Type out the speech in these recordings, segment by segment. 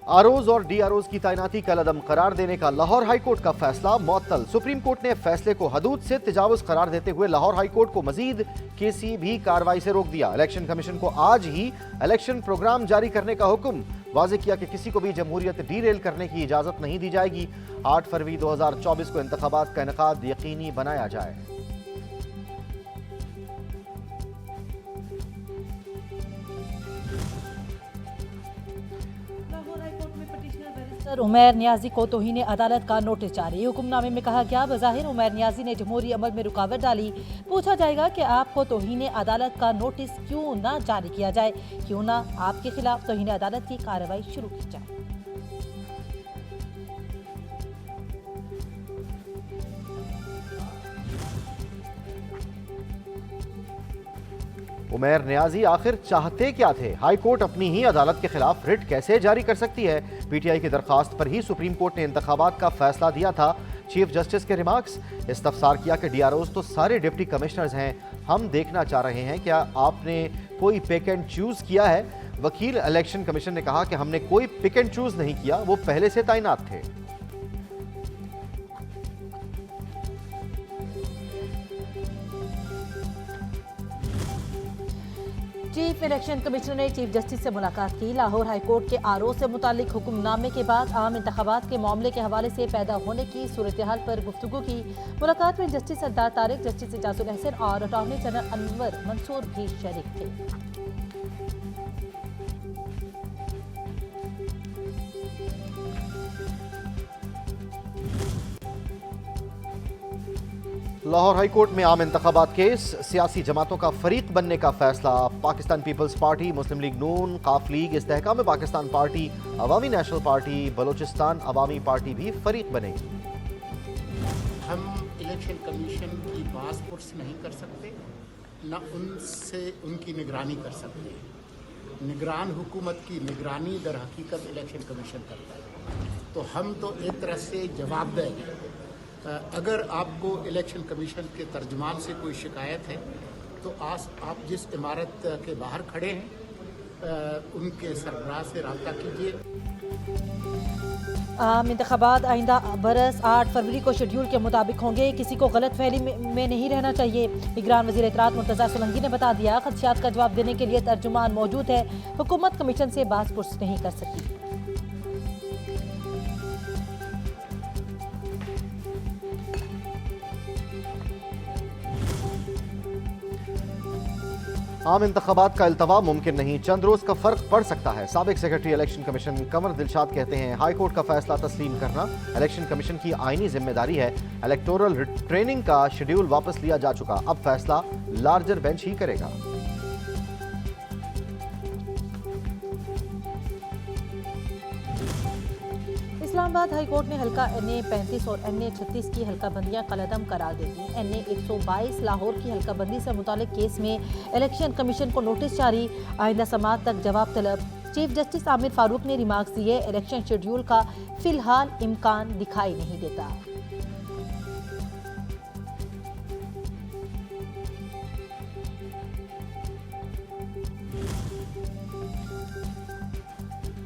ROs और डीआरओज की तैनाती का अदम करार देने का लाहौर हाईकोर्ट का फैसला मुअत्तल। सुप्रीम कोर्ट ने फैसले को हदूद से तजावुज करार देते हुए लाहौर हाईकोर्ट को मजीद किसी भी कार्रवाई से रोक दिया। इलेक्शन कमीशन को आज ही इलेक्शन प्रोग्राम जारी करने का हुक्म वाज़ेह किया कि किसी को भी जमहूरियत डीरेल करने की इजाजत नहीं दी जाएगी। 8 फरवरी 2024 को इंतखाबात का इनेकाद यकीनी बनाया जाए। उमैर नियाजी को तौहीन अदालत का नोटिस जारी। हुक्मनामे में कहा गया, बज़ाहिर उमैर नियाजी ने जमहूरी अमल में रुकावट डाली। पूछा जाएगा कि आपको तौहीन अदालत का नोटिस क्यों ना जारी किया जाए, क्यों ना आपके खिलाफ तौहीन अदालत की कार्रवाई शुरू की जाए। उमैर नियाजी आखिर चाहते क्या थे? हाई कोर्ट अपनी ही अदालत के खिलाफ रिट कैसे जारी कर सकती है? पीटीआई की दरखास्त पर ही सुप्रीम कोर्ट ने इंतखाबात का फैसला दिया था। चीफ जस्टिस के रिमार्क्स, इस्तफसार किया कि डीआरओज तो सारे डिप्टी कमिश्नर्स हैं। हम देखना चाह रहे हैं क्या आपने कोई पिक एंड चूज किया है। वकील इलेक्शन कमीशन ने कहा कि हमने कोई पिक एंड चूज नहीं किया, वो पहले से तैनात थे। चीफ इलेक्शन कमिश्नर ने चीफ जस्टिस से मुलाकात की। लाहौर हाईकोर्ट के आरओ से मुतालिक हुक्मनामे के बाद आम इंतखाबात के मामले के हवाले से पैदा होने की सूरत हाल पर गुफ्तगू की। मुलाकात में जस्टिस सरदार तारिक, जस्टिस एजाजुल अहसन और अटॉर्नी जनरल अनवर मंसूर भी शरीक थे। लाहौर हाईकोर्ट में आम इंतखाबात केस, सियासी जमातों का फरीक बनने का फैसला। पाकिस्तान पीपल्स पार्टी, मुस्लिम लीग नून, काफ लीग, इस्तेहकाम पाकिस्तान पार्टी, अवामी नेशनल पार्टी, बलोचिस्तान अवामी पार्टी भी फरीक बनेगी। हम इलेक्शन कमीशन की बात पुरस नहीं कर सकते, न उनसे उनकी निगरानी कर सकते। निगरान हुकूमत की निगरानी दर हकीकत इलेक्शन कमीशन करता है, तो हम तो एक तरह से जवाबदेह हैं। अगर आपको इलेक्शन कमीशन के तर्जुमान से कोई शिकायत है तो आप जिस इमारत के बाहर खड़े हैं उनके सरबराह से रब्ता कीजिए। आम इंतखाबात आइंदा बरस 8 फरवरी को शेड्यूल के मुताबिक होंगे। किसी को गलत फहमी में नहीं रहना चाहिए। निगरान वज़ीर इत्तलात मुर्तज़ा सोलंकी ने बता दिया, खदशात का जवाब देने के लिए तर्जुमान मौजूद है। हुकूमत कमीशन से बात पुरस नहीं कर सकती। आम इंतखाबात का इल्तवा मुमकिन नहीं, चंद रोज का फर्क पड़ सकता है। साबिक सेक्रेटरी इलेक्शन कमीशन कमर दिलशाद कहते हैं, हाई कोर्ट का फैसला तस्लीम करना इलेक्शन कमीशन की आईनी जिम्मेदारी है। इलेक्टोरल ट्रेनिंग का शेड्यूल वापस लिया जा चुका, अब फैसला लार्जर बेंच ही करेगा। इस्लामाबाद हाई कोर्ट ने हल्का NA 35 और NA 36 की हल्का बंदियां कलअदम करार दे दी। NA 122 लाहौर की हल्का बंदी से मुतालिक केस में इलेक्शन कमीशन को नोटिस जारी, आइंदा समाअत तक जवाब तलब। चीफ जस्टिस आमिर फारूक ने रिमार्क्स दिए, इलेक्शन शेड्यूल का फिलहाल इम्कान दिखाई नहीं देता।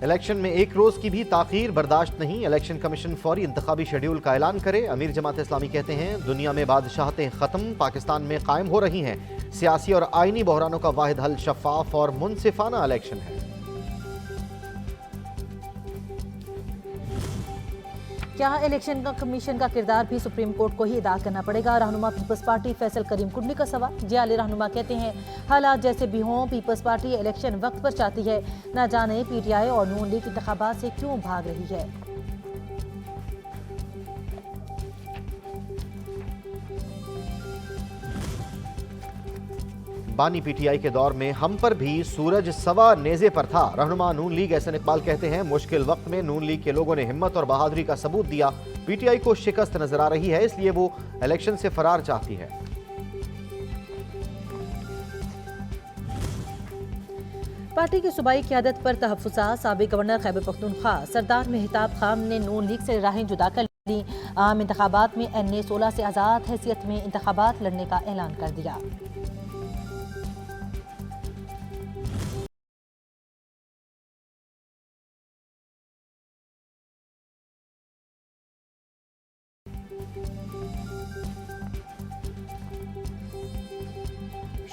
इलेक्शन में एक रोज की भी ताखीर बर्दाश्त नहीं, इलेक्शन कमीशन फौरी इंतखाबी शेड्यूल का ऐलान करे। अमीर जमात इस्लामी कहते हैं, दुनिया में बादशाहतें खत्म, पाकिस्तान में कायम हो रही हैं। सियासी और आईनी बहरानों का वाहिद हल शफाफ और मुनसिफाना इलेक्शन है। क्या इलेक्शन का कमीशन का किरदार भी सुप्रीम कोर्ट को ही अदा करना पड़ेगा? रहनुमा पीपल्स पार्टी फैसल करीम कुंडली का सवाल। जियाली रहनुमा कहते हैं, हालात जैसे भी हों, पीपल्स पार्टी इलेक्शन वक्त पर चाहती है। न जाने पीटीआई और नून लीग इंतखाबात से क्यों भाग रही है। बानी पीटीआई के दौर में हम पर भी सूरज सवा नेजे पर था। रहनुमा नून लीग एहसन इकबाल कहते हैं, मुश्किल वक्त में नून लीग के लोगों ने हिम्मत और बहादुरी का सबूत दिया। पीटीआई को शिकस्त नजर आ रही है, इसलिए वो इलेक्शन से फरार चाहती है। पार्टी की सूबाई क़यादत पर तहफ़्फ़ुज़ात। साबिक़ गवर्नर खैबर पख्तूनख्वा सरदार मेहताब खान ने नून लीग से राहें जुदा कर ली। आम इंतखाबात में NA 16 से आज़ाद हैसियत में इंतखाबात लड़ने का ऐलान कर दिया।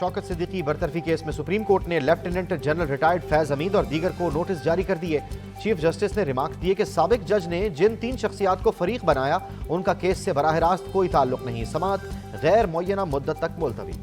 शौकत सिद्दीकी बरतरफी केस में सुप्रीम कोर्ट ने lieutenant general retired Faiz Hamid और दीगर को नोटिस जारी कर दिए। चीफ जस्टिस ने रिमार्क दिए कि साबिक जज ने जिन 3 शख्सियात को फरीक बनाया उनका केस से बराह रास्त कोई ताल्लुक नहीं। समाअत गैर मुअय्यना मुद्दत तक मुलतवी।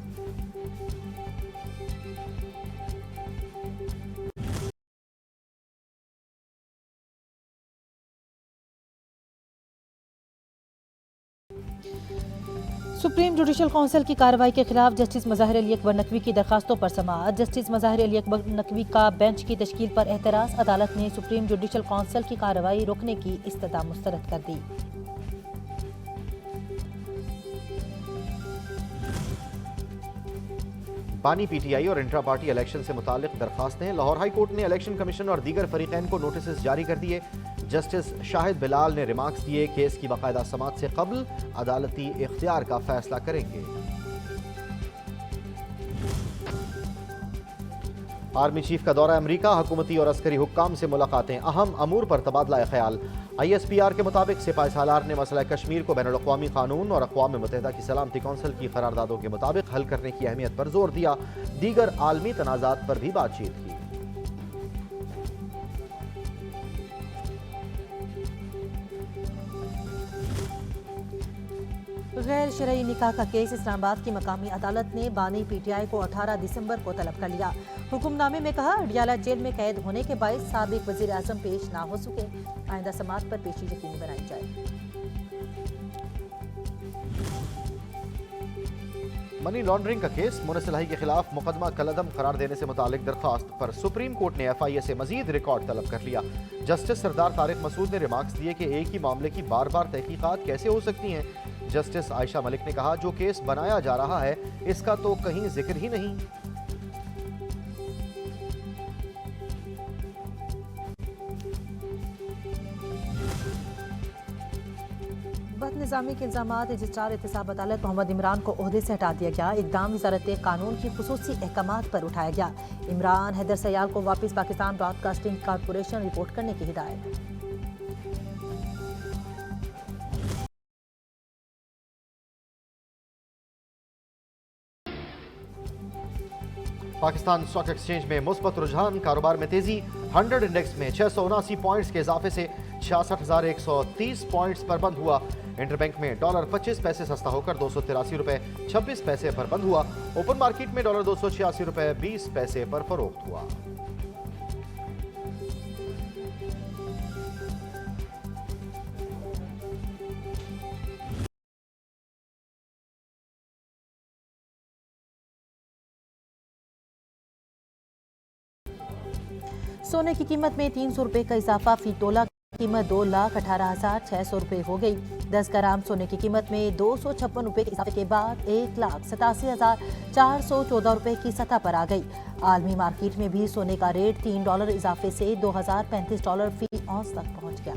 सुप्रीम जुडिशल काउंसिल की कार्रवाई के खिलाफ जस्टिस मज़ाहिर अली अकबर नकवी की दरखास्तों पर समाअत। जस्टिस मज़ाहिर अली अकबर नकवी का बेंच की तश्कील पर एतराज़। अदालत ने सुप्रीम जुडिशल काउंसिल की कार्रवाई रोकने की इस्तदा मुस्तरद कर दी। बानी पीटीआई और इंट्रा पार्टी इलेक्शन से मुताल्लिक दरखास्तें। लाहौर हाई कोर्ट ने इलेक्शन कमीशन और दीगर फरीकैन को नोटिस जारी कर दिए। जस्टिस शाहिद बिलाल ने रिमार्क्स दिए, केस की बाकायदा समाअत से कबल अदालती इख्तियार का फैसला करेंगे। आर्मी चीफ का दौरा अमरीका, हुकूमती और अस्करी हुक्काम से मुलाकातें। अहम अमूर पर तबादला ख्याल। ISPR के मुताबिक सिपाही सालार ने मसला कश्मीर को बैनुल अक़वामी कानून और अक़वाम मुत्तहिदा की सलामती कौंसिल की करारदादों के मुताबिक हल करने की अहमियत पर जोर दिया। दीगर आलमी तनाज़ात पर भी बातचीत की। गैर शरई निकाह का केस। इस्लामाबाद की मकामी अदालत ने बानी PTI को 18 दिसंबर को तलब कर लिया। हुक्मनामे में कहा, अडियाला जेल में कैद होने के बायस साबिक वजीर आजम पेश ना हो सके। आइंदा समाअत पर पेशी यकीनी बनाई जाए। मनी लॉन्ड्रिंग का केस। मुनसलही के खिलाफ मुकदमा कलअदम करार देने से मुतालिक दरखास्त पर सुप्रीम कोर्ट ने FIA से मजीद रिकॉर्ड तलब कर लिया। जस्टिस सरदार तारिक मसूद ने रिमार्क्स दिए कि एक ही मामले की बार बार तहकीकात कैसे हो सकती हैं। जस्टिस आयशा मलिक ने कहा, जो केस बनाया जा रहा है इसका तो कहीं जिक्र ही नहीं। बदनिज़ामी के इल्ज़ामात। रजिस्ट्रार एहतसाब अदालत मोहम्मद इमरान को ओहदे से हटा दिया गया। इक़दाम वज़ारत कानून की खुसूसी अहकामात पर उठाया गया। इमरान हैदर सयाल को वापस पाकिस्तान ब्रॉडकास्टिंग कॉरपोरेशन रिपोर्ट करने की हिदायत। पाकिस्तान स्टॉक एक्सचेंज में मुस्बत रुझान। कारोबार में तेजी। 100 इंडेक्स में 679 पॉइंट्स के इजाफे से 66,130 पॉइंट्स पर बंद हुआ। इंटरबैंक में डॉलर 25 पैसे सस्ता होकर 283 रुपए 26 पैसे पर बंद हुआ। ओपन मार्केट में डॉलर 286 रुपए 20 पैसे पर फरोख्त हुआ। सोने की कीमत में 300 रुपए का इजाफा। फी तोला कीमत 2,18,600 रुपए हो गई। 10 ग्राम सोने की कीमत में 256 रुपए के इजाफे के बाद 1,87,414 रुपए की सतह पर आ गई। आलमी मार्केट में भी सोने का रेट $3 इजाफे से $2,035 फी औंस तक पहुंच गया।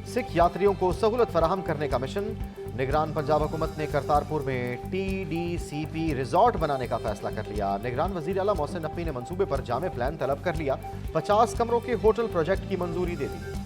सिख यात्रियों को सहूलत फराहम करने का मिशन। निगरान पंजाब हुकूमत ने करतारपुर में TDCP रिजॉर्ट बनाने का फैसला कर लिया। निगरान वजीर आला मोहसिन नकवी ने मंसूबे पर जामे प्लान तलब कर लिया। 50 कमरों के होटल प्रोजेक्ट की मंजूरी दे दी।